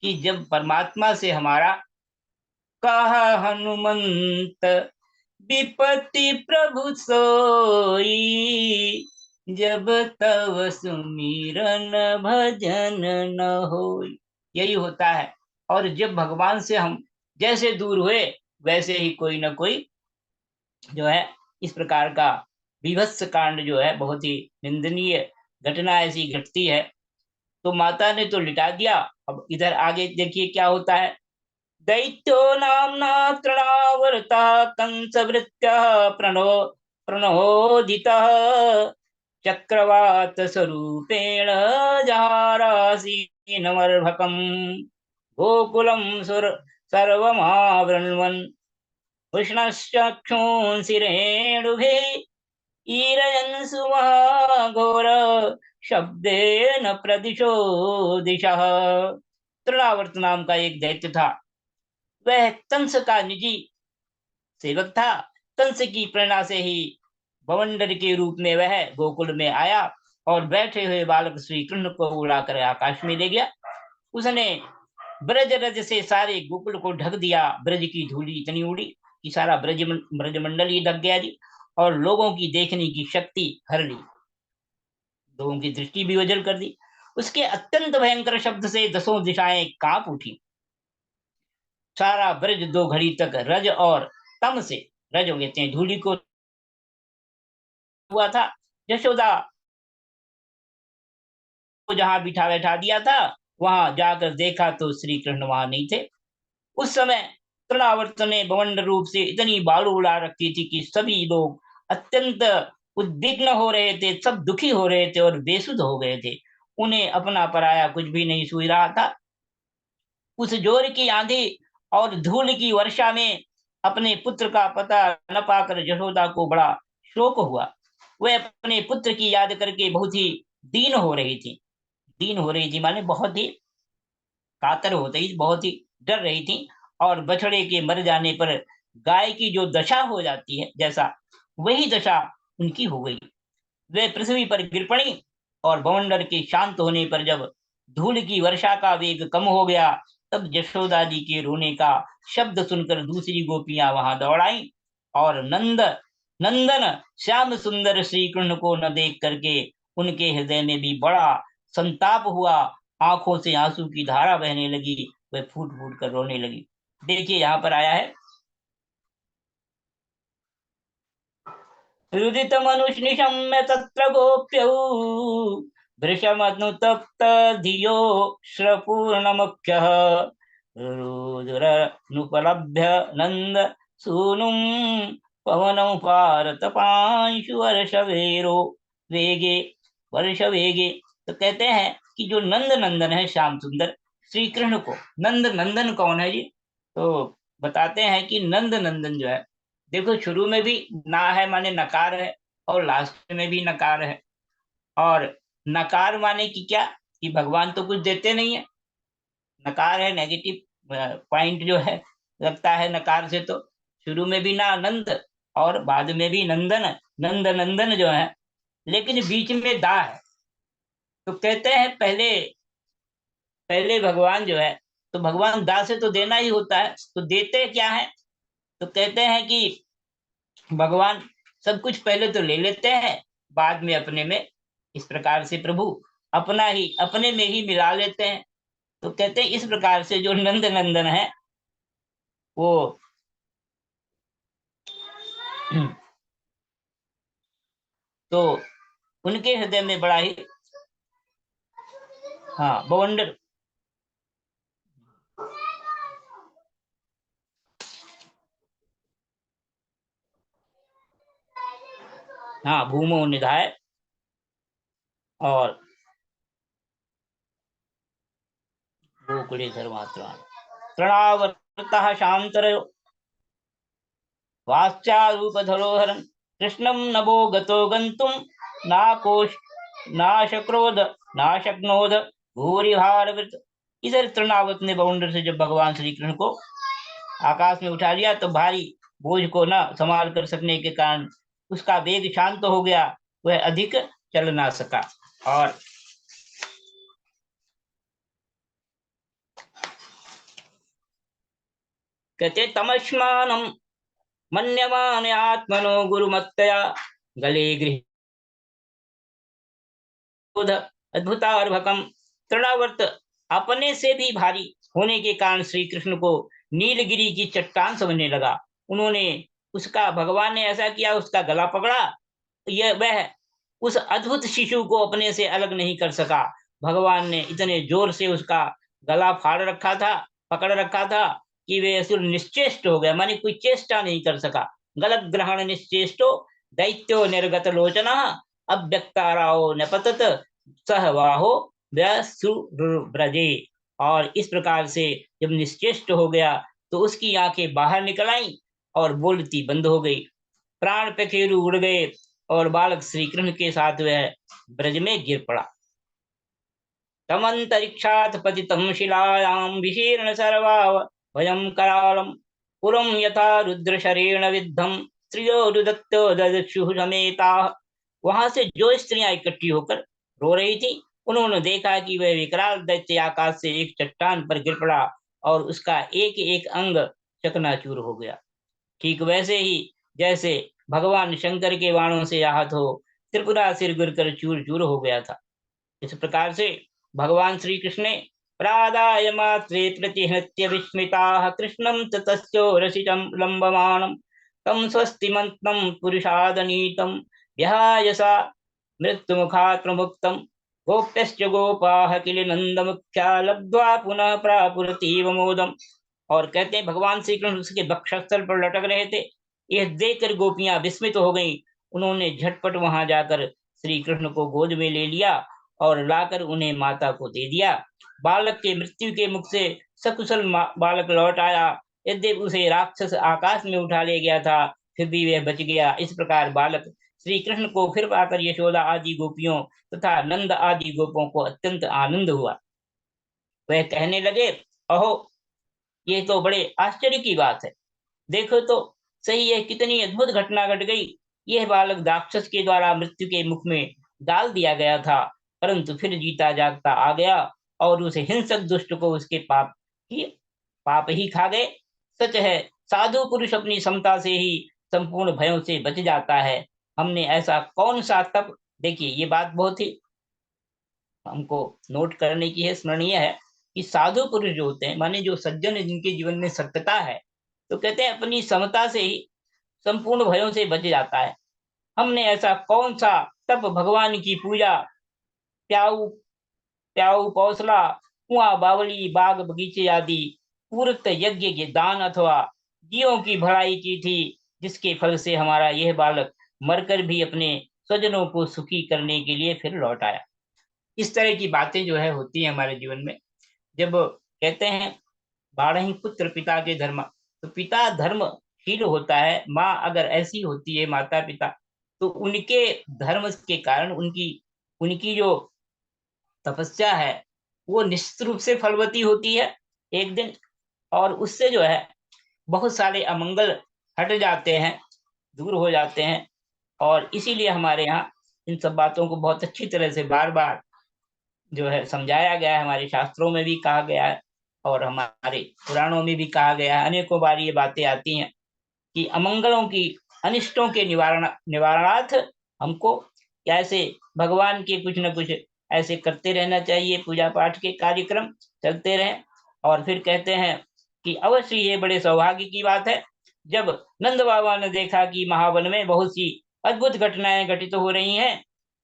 कि जब परमात्मा से हमारा कहा हनुमंत विपत्ति प्रभु सोई, जब तव सुमिरन भजन न होई। यही होता है। और जब भगवान से हम जैसे दूर हुए, वैसे ही कोई ना कोई जो है इस प्रकार का विभत्स कांड जो है, बहुत ही निंदनीय घटना ऐसी घटती है। तो माता ने तो लिटा दिया। अब इधर आगे देखिए क्या होता है। दैत्यो नाम्ना तृणावर्तः कंसवृत्यः प्रणोदितः चक्रवात स्वरूपेण जहारासीनमर्भकम् गोकुलं सर्वमावृण्वन् कृष्णश्चक्षुंसि रेणुभिः ईरयन् सुमहाघोर शब्देन प्रदिशो दिशः। तृणावर्त नाम का एक दैत्य था। वह कंस का निजी सेवक था। कंस की प्रेरणा से ही बवंडर के रूप में वह गोकुल में आया और बैठे हुए बालक श्री कृष्ण को उड़ाकर आकाश में ले गया। उसने ब्रज रज से सारे गोकुल को ढक दिया। ब्रज की धूली इतनी उड़ी कि सारा ब्रजमंडल ही ढक गया जी। और लोगों की देखने की शक्ति हर ली, लोगों की दृष्टि भी ओझल कर दी। उसके अत्यंत भयंकर शब्द से दसों दिशाएं कांप उठी। सारा ब्रज दो घड़ी तक रज और तम से, रज कहते हैं धूली को, हुआ था। यशोदा जहां बैठा दिया था, वहां जाकर देखा तो श्री कृष्ण वहां नहीं थे। उस समय तृणावर्त ने बवंड रूप से इतनी बालू उड़ा रखी थी कि सभी लोग अत्यंत उद्विग्न हो रहे थे, सब दुखी हो रहे थे और बेसुध हो गए थे। उन्हें अपना पराया कुछ भी नहीं सूझ रहा था। उस जोर की आंधी और धूल की वर्षा में अपने पुत्र का पता न पाकर यशोदा को बड़ा शोक हुआ। वह अपने पुत्र की याद करके बहुत ही दीन हो रही थी। दीन हो रही थी माने बहुत ही कातर हो रही, बहुत ही डर रही थी। और बछड़े के मर जाने पर गाय की जो दशा हो जाती है, जैसा वही दशा उनकी हो गई। वे पृथ्वी पर गिर पड़ी और बवंडर के शांत होने पर जब धूल की वर्षा का वेग कम हो गया, तब यशोदा जी के रोने का शब्द सुनकर दूसरी गोपियां वहां दौड़ आईं और नंदन श्याम सुंदर श्री कृष्ण को न देख करके उनके हृदय में भी बड़ा संताप हुआ। आंखों से आंसू की धारा बहने लगी, वे फूट फूट कर रोने लगी। देखिए यहाँ पर आया है, रुदित मनुष्निशम्य तत्र गोप्यौ वृषमनुतप्त धियो श्रपूर्णमुख्यः रुदुरनुपलभ्य नंद सूनुं पवनं पारत पांशु वर्ष वेगे। तो कहते हैं कि जो नंद नंदन है श्याम सुंदर श्री कृष्ण को, नंद नंदन कौन है जी? तो बताते हैं कि नंद नंदन जो है, देखो शुरू में भी ना है माने नकार है और लास्ट में भी नकार है। और नकार माने कि क्या, कि भगवान तो कुछ देते नहीं है। नकार है नेगेटिव पॉइंट जो है लगता है नकार से। तो शुरू में भी ना नंद और बाद में भी नंदन, नंद नंदन जो है, लेकिन बीच में दा है। तो कहते हैं पहले पहले भगवान जो है, तो भगवान दा से तो देना ही होता है, तो देते क्या है? तो कहते हैं कि भगवान सब कुछ पहले तो ले लेते हैं, बाद में अपने में इस प्रकार से प्रभु अपना ही अपने में ही मिला लेते हैं। तो कहते हैं इस प्रकार से जो नंद नंदन है वो तो उनके हृदय में बड़ा ही बवंडर भूमो निधाय और गोकुले धर्मात्मा तृणावर्तः शांतरयो वाश्चारूपधरोहरन् कृष्णं नभो गतो गन्तुं नाकोश नाशक्रोध नाशक्नोद भूरि भारवृत। इधर तृणावत ने बवंडर से जब भगवान श्री कृष्ण को आकाश में उठा लिया तो भारी बोझ को न संभाल कर सकने के कारण उसका वेग शांत हो गया, वह अधिक चल ना सका। और कहते तमस्मानं मन्यमाने आत्मनो गुरुमत्तया गले गृह अद्भुतार्भकम। तृणावर्त अपने से भी भारी होने के कारण श्री कृष्ण को नीलगिरी की चट्टान समझने लगा। उन्होंने उसका भगवान ने ऐसा किया, उसका गला पकड़ा। यह वह उस अद्भुत शिशु को अपने से अलग नहीं कर सका। भगवान ने इतने जोर से उसका गला फाड़ रखा था, पकड़ रखा था कि वे असुर निश्चेष्ट हो गया, माने कोई चेष्टा नहीं कर सका। गलत ग्रहण निश्चेष्टो दैत्यो निर्गत लोचना अव्यक्ताराओ नपतत सहवाहो व्यासुरव्रजे। और इस प्रकार से जब निश्चेष्ट हो गया तो उसकी आंखें बाहर निकल आई और बोलती बंद हो गई। प्राण पखेरु उड़ गए और बालक श्री कृष्ण के साथ वह ब्रज में गिर पड़ा। तमंतरिक्षात् पतितं शिलायां विशीर्ण सर्वाव भयं करालम पुरं यथा रुद्रशरेण विद्धम स्त्रियो रुदत्तो ददक्षुः समेता। वहां से जो स्त्रियां इकट्ठी होकर रो रही थी, उन्होंने देखा कि वह विकराल दैत्य आकाश से एक चट्टान पर गिर पड़ा और उसका एक एक अंग चकनाचूर हो गया। ठीक वैसे ही जैसे भगवान शंकर के बाणों से आहत हो त्रिपुरा सिर गिरकर चूर चूर हो गया था। इस प्रकार से भगवान श्री कृष्ण ने प्रादाय मात्रे प्रतिहृत्य विस्मिताः कृष्णं च तस्यो रसितं लम्बमानं तं स्वस्तिमन्तं पुरुषादनीतं विहाय सा मृत्युमुखात् प्रमुक्तं गोप्यश्च गोपाः किल नंदमुख्या लब्ध्वा पुनः प्रापुरतीव मोदम। और कहते हैं भगवान श्री कृष्ण उसके वक्षस्थल पर लटक रहे थे। यह देखकर गोपियां विस्मित हो गईं। उन्होंने झटपट वहां जाकर श्री कृष्ण को गोद में ले लिया और लाकर उन्हें माता को दे दिया। बालक के मृत्यु के मुख से सकुशल बालक लौट आया। यद्यपि उसे राक्षस आकाश में उठा ले गया था, फिर भी वह बच गया। इस प्रकार बालक श्री कृष्ण को फिर पाकर यशोदा आदि गोपियों तथा नंद आदि गोपों को अत्यंत आनंद हुआ। वह कहने लगे, अहो, ये तो बड़े आश्चर्य की बात है। देखो तो सही है, कितनी अद्भुत घटना घट गई। यह बालक राक्षस के द्वारा मृत्यु के मुख में डाल दिया गया था, परंतु फिर जीता जागता आ गया और उस हिंसक दुष्ट को उसके पाप ही खा गए। सच है, साधु पुरुष अपनी समता से ही संपूर्ण भयों से बच जाता है। हमने ऐसा कौन सा तप, देखिए ये बात बहुत ही हमको नोट करने की है, स्मरणीय है कि साधु पुरुष जो होते हैं, माने जो सज्जन है, जिनके जीवन में सत्यता है, तो कहते हैं अपनी समता से ही संपूर्ण भयों से बच जाता है। हमने ऐसा कौन सा तप, भगवान की पूजा, प्याऊ प्याऊ पौसला, कुआं बावली, बाग बगीचे आदि पूर्त यज्ञ के दान अथवा जीवों की भलाई की थी, जिसके फल से हमारा यह बालक मरकर भी अपने स्वजनों को सुखी करने के लिए फिर लौट आया। इस तरह की बातें जो है होती है हमारे जीवन में। जब कहते हैं बारह पुत्र पिता के धर्म, तो पिता धर्मशील होता है। माँ अगर ऐसी होती है, माता पिता, तो उनके धर्म के कारण उनकी उनकी जो तपस्या है वो निश्चित रूप से फलवती होती है एक दिन, और उससे जो है बहुत सारे अमंगल हट जाते हैं, दूर हो जाते हैं। और इसीलिए हमारे यहाँ इन सब बातों को बहुत अच्छी तरह से बार बार जो है समझाया गया है। हमारे शास्त्रों में भी कहा गया है और हमारे पुराणों में भी कहा गया है। अनेकों बार ये बातें आती हैं कि अमंगलों की, अनिष्टों के निवारणार्थ हमको कैसे भगवान के कुछ न कुछ ऐसे करते रहना चाहिए, पूजा पाठ के कार्यक्रम चलते रहें। और फिर कहते हैं कि अवश्य ये बड़े सौभाग्य की बात है, जब नंद बाबा ने देखा कि महावन में बहुत सी अद्भुत घटनाएं घटित हो रही हैं,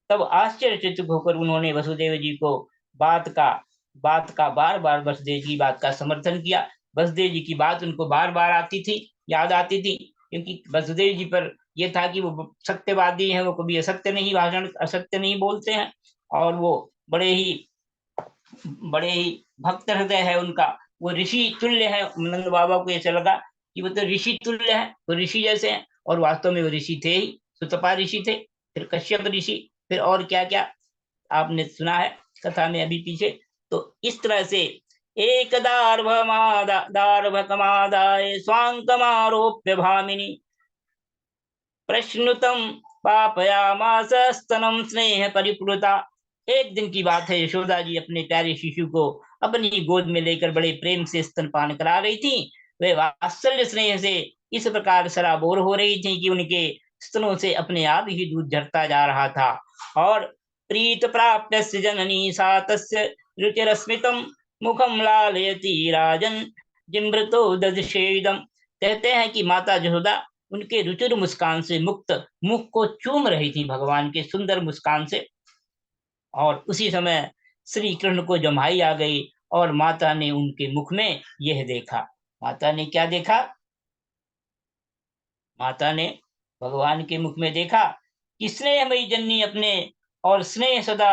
तब आश्चर्यचकित होकर उन्होंने वसुदेव जी को बात का बार बार वसुदेव जी की बात का समर्थन किया। वसुदेव जी की बात उनको बार बार आती थी, याद आती थी, क्योंकि वसुदेव जी पर यह था कि वो सत्यवादी हैं, वो कभी असत्य नहीं बोलते हैं, और वो बड़े ही भक्त हृदय है उनका। वो ऋषि तुल्य है। नंद बाबा को ऐसा लगा कि वो तो ऋषि तुल्य है, वो ऋषि जैसे हैं, और वास्तव में वो ऋषि थे ही। सुतपा ऋषि थे, फिर कश्यप ऋषि, फिर और क्या क्या आपने सुना है कथा में अभी पीछे। तो इस तरह से एक दार्भकमादाय स्वांकमारोप्य भामिनी प्रश्नुतम पापयामास स्तनम स्नेह परिपूर्णता। एक दिन की बात है, यशोदा जी अपने प्यारे शिशु को अपनी गोद में लेकर बड़े प्रेम से स्तनपान करा रही थी। वे वात्सल्य स्नेह से इस प्रकार सराबोर हो रही थी कि उनके स्तनों से अपने आप ही दूध झरता जा रहा था। और प्रीत प्राप्य जननी सा तस्य रुचिरस्मितम मुखम लालयति राजन जिमृतो ददशेदम। कहते हैं कि माता यशोदा उनके रुचिर मुस्कान से मुक्त मुख को चूम रही थी, भगवान के सुंदर मुस्कान से। और उसी समय श्री कृष्ण को जम्हाई आ गई और माता ने उनके मुख में यह देखा। माता ने क्या देखा? माता ने भगवान के मुख में देखा कि स्नेहमयी जननी अपने और स्नेह सदा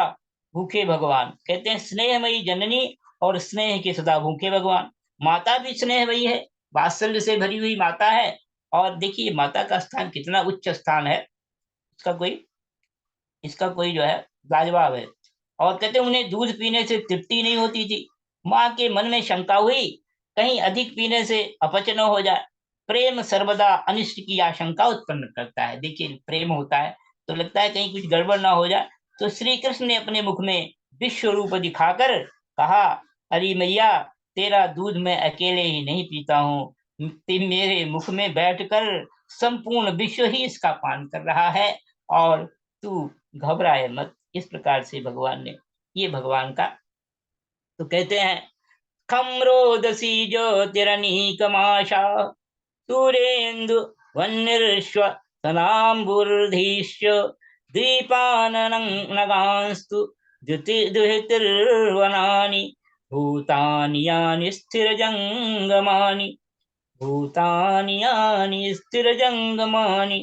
भूखे भगवान। कहते हैं स्नेहमयी जननी और स्नेह के सदा भूखे भगवान। माता भी स्नेहमयी है, वात्सल्य से भरी हुई माता है। और देखिए माता का स्थान कितना उच्च स्थान है, इसका कोई जो है लाजवाब है। और कहते उन्हें दूध पीने से तृप्ति नहीं होती थी। माँ के मन में शंका हुई, कहीं अधिक पीने से अपच न हो जाए। प्रेम सर्वदा अनिष्ट की आशंका उत्पन्न करता है। देखिए प्रेम होता है तो लगता है कहीं कुछ गड़बड़ ना हो जाए। तो श्री कृष्ण ने अपने मुख में विश्व रूप दिखाकर कहा, अरे मैया, तेरा दूध मैं अकेले ही नहीं पीता हूँ, मेरे मुख में बैठकर संपूर्ण विश्व ही इसका पान कर रहा है, और तू घबराए मत। इस प्रकार से भगवान ने, ये भगवान का। तो कहते हैं खम्रोदसी ज्योतिरनीकमाशा सूरेन्दु वन्निर्श्व सनाम्बुर्धीश्च दीपाननगांस्तु द्युतिर्वनानि भूतानि यानि स्थिरजंगमानि भूतानि यानि स्थिरजंगमानि।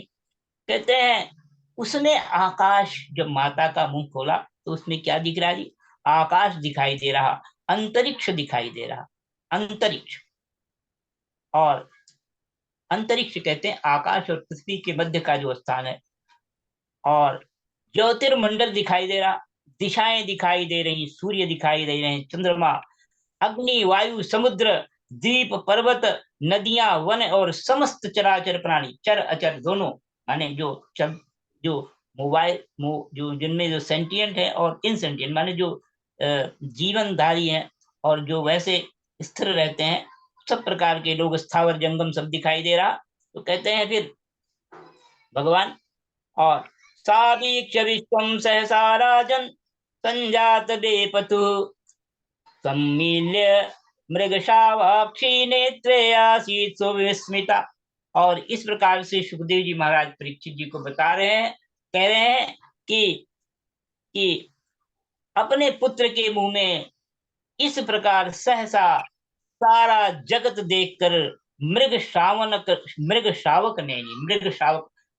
कहते हैं उसने आकाश, जब माता का मुंह खोला तो उसमें क्या दिख रहा जी? आकाश दिखाई दे रहा, अंतरिक्ष दिखाई दे रहा। अंतरिक्ष, और अंतरिक्ष कहते हैं आकाश और पृथ्वी के मध्य का जो स्थान है। और ज्योतिर्मंडल दिखाई दे रहा, दिशाएं दिखाई दे रही, सूर्य दिखाई दे रहे हैं, चंद्रमा, अग्नि, वायु, समुद्र, द्वीप, पर्वत, नदियां, वन और समस्त चराचर प्राणी, चर अचर दोनों, माने जो मोबाइल जो जिनमें जो सेंटिएंट है और इनसेंटिएंट, माने जो जीवनधारी हैं और जो वैसे स्थिर रहते हैं, सब प्रकार के लोग, स्थावर जंगम सब दिखाई दे रहा। तो कहते हैं फिर भगवान, और सावीक्ष विश्वम सहसा राजन संजात बेपतु सम्मील्य मृगशावाक्षी नेत्रे आसीत् सुविस्मिता। और इस प्रकार से सुखदेव जी महाराज परीक्षित जी को बता रहे हैं, कह रहे हैं कि अपने पुत्र के मुंह में इस प्रकार सहसा सारा जगत देखकर मृग शावक ने,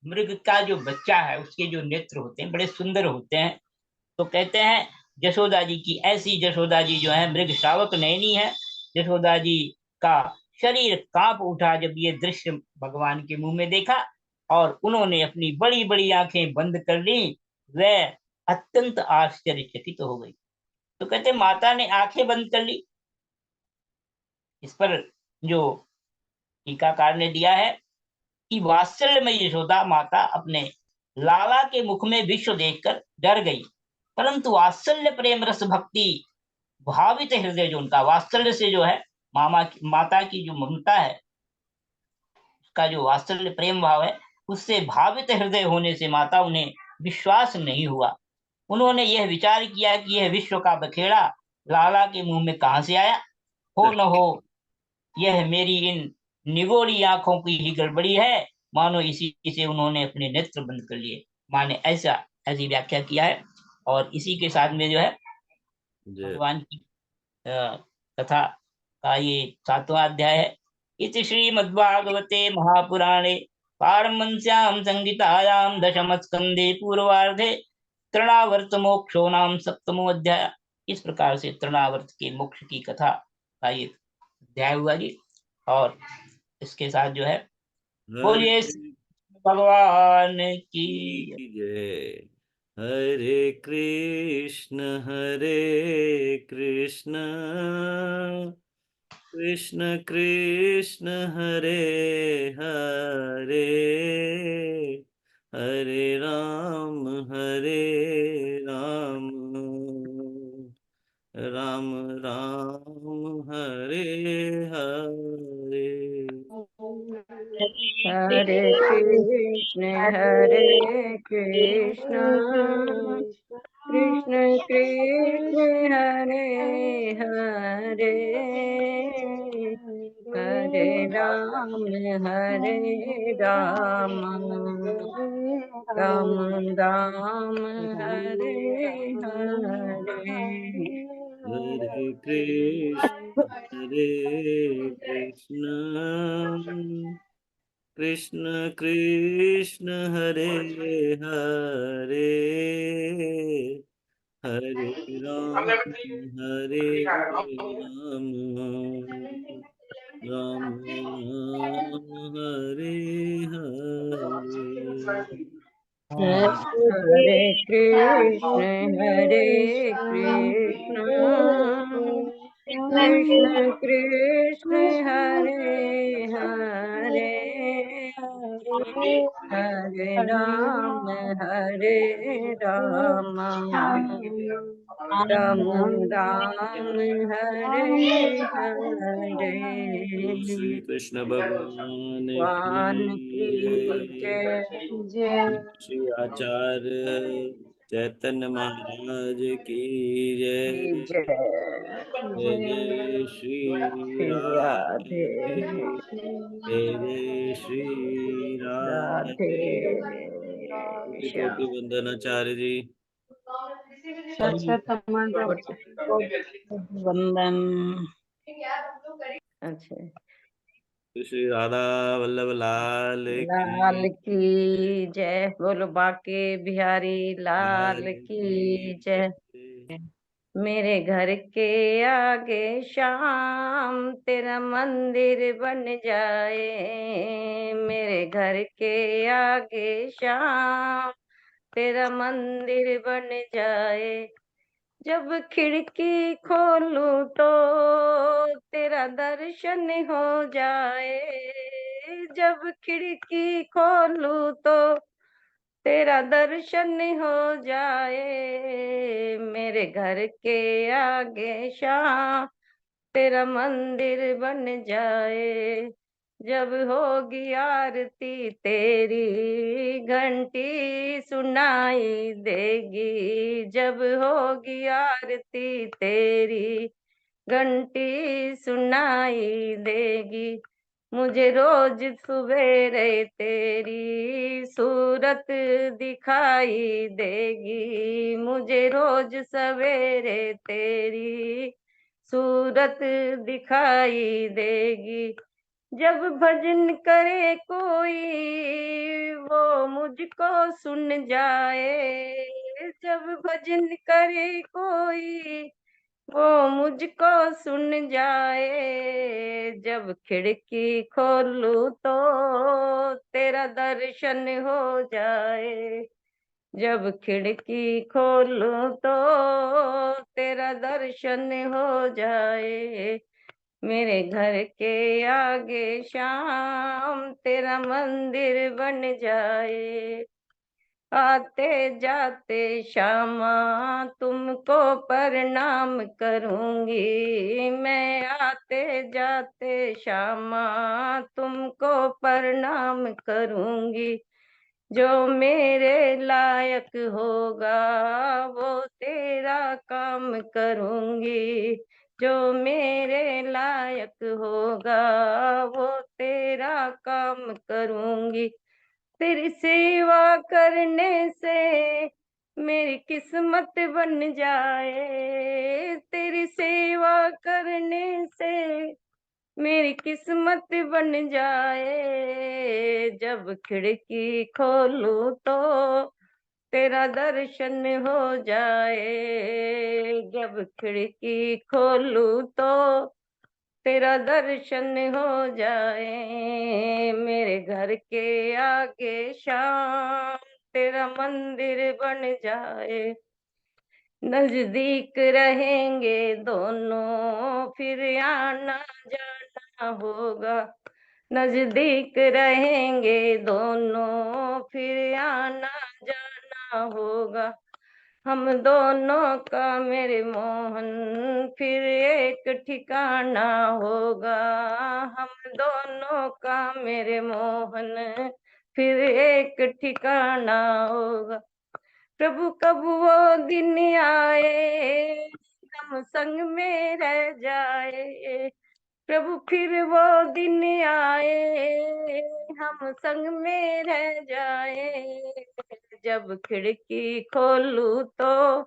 मृग का जो बच्चा है उसके जो नेत्र होते हैं बड़े सुंदर होते हैं। तो कहते हैं यशोदा जी की ऐसी यशोदा जी जो है मृग शावक नयनी है। यशोदा जी का शरीर कांप उठा जब ये दृश्य भगवान के मुंह में देखा, और उन्होंने अपनी बड़ी बड़ी आंखें बंद कर ली, वह अत्यंत आश्चर्यचकित हो गई। तो कहते माता ने आंखें बंद कर ली। इस पर जो टीकाकार ने दिया है कि वात्सल्य में यशोदा माता अपने लाला के मुख में विश्व देखकर डर गई, परंतु वात्सल्य प्रेम रस भक्ति भावित हृदय, जो उनका वात्सल्य से जो है माता की जो ममता है, उसका जो वात्सल्य प्रेम भाव है, उससे भावित हृदय होने से माता उन्हें विश्वास नहीं हुआ। उन्होंने यह विचार किया कि यह विश्व का बखेड़ा लाला के मुंह में कहां से आया, हो न हो यह मेरी इन निगोड़ी आंखों की ही गड़बड़ी है, मानो इसी से उन्होंने अपने नेत्र बंद कर लिए। माने ऐसी व्याख्या किया है। और इसी के साथ में जो है भगवान की कथा का ये 7वां अध्याय है। इति श्रीमद्भागवते महापुराणे पारमहंस्यां संहितायां दशम स्कंदे पूर्वार्धे तृणावर्त मोक्षो नाम 7वां अध्याय। इस प्रकार से तृणावर्त के मोक्ष की कथा का ये अध्याय हुआ जी। और इसके साथ जो है बोलिए भगवान की जय। हरे कृष्ण कृष्ण कृष्ण हरे हरे, हरे राम राम राम हरे हरे। हरे कृष्ण कृष्ण कृष्ण हरे हरे, हरे राम राम राम हरे हरे। हरे कृष्ण कृष्ण कृष्ण हरे हरे, हरे राम राम राम हरे हरे। हरे कृष्ण कृष्ण कृष्ण हरे हरे, हरे राम राम राम हरे हरे। श्री कृष्ण भगवान भगवान की की जय। श्री आचार्य चैतन्य महाराज की जय। जय जय जय श्री राधे राधे, जय जय श्री राधे राधे। कोटि कोटि वंदन आचार्य जी। पुरुषोत्तम वंदन। अच्छा, श्री राधा वल्लभ लाल लाल की की जय। बोलो बाके बिहारी लाल की जय। मेरे घर के आगे शाम तेरा मंदिर बन जाए। मेरे घर के आगे शाम तेरा मंदिर बन जाए। जब खिड़की खोलूं तो तेरा दर्शन हो जाए। जब खिड़की खोलूं तो तेरा दर्शन हो जाए। मेरे घर के आगे शाम तेरा मंदिर बन जाए। जब होगी आरती तेरी घंटी सुनाई देगी। जब होगी आरती तेरी घंटी सुनाई देगी। मुझे रोज सवेरे तेरी सूरत दिखाई देगी। मुझे रोज सवेरे तेरी सूरत दिखाई देगी। जब भजन करे कोई वो मुझको सुन जाए। जब भजन करे कोई वो मुझको सुन जाए। जब खिड़की खोलूं तो तेरा दर्शन हो जाए। जब खिड़की खोलूं तो तेरा दर्शन हो जाए। मेरे घर के आगे शाम तेरा मंदिर बन जाए। आते जाते श्यामा तुमको प्रणाम करूंगी। मैं आते जाते श्यामा तुमको प्रणाम करूंगी। जो मेरे लायक होगा वो तेरा काम करूंगी। जो मेरे लायक होगा वो तेरा काम करूंगी। तेरी सेवा करने से मेरी किस्मत बन जाए। तेरी सेवा करने से मेरी किस्मत बन जाए। जब खिड़की खोलूं तो तेरा दर्शन हो जाए। जब खिड़की खोलूं तो तेरा दर्शन हो जाए। मेरे घर के आगे शाम तेरा मंदिर बन जाए। नजदीक रहेंगे दोनों फिर आना जाना होगा। नजदीक रहेंगे दोनों फिर आना जाना होगा। हम दोनों का मेरे मोहन फिर एक ठिकाना होगा। हम दोनों का मेरे मोहन फिर एक ठिकाना होगा। प्रभु कब वो दिन आए हम संग में रह जाए। प्रभु फिर वो दिन आए हम संग में रह जाए। जब खिड़की खोलूं तो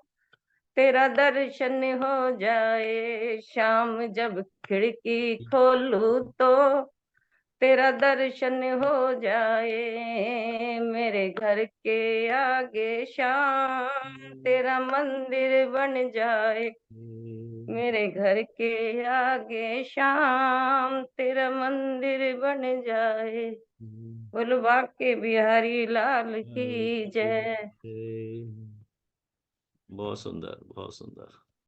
तेरा दर्शन हो जाए। शाम जब खिड़की खोलूं तो तेरा दर्शन हो जाए। मेरे घर के आगे शाम तेरा मंदिर बन जाए। मेरे घर के आगे शाम तेरा मंदिर बन जाए। बोलो बाके बिहारी लाल की जय। बहुत सुंदर, बहुत सुंदर।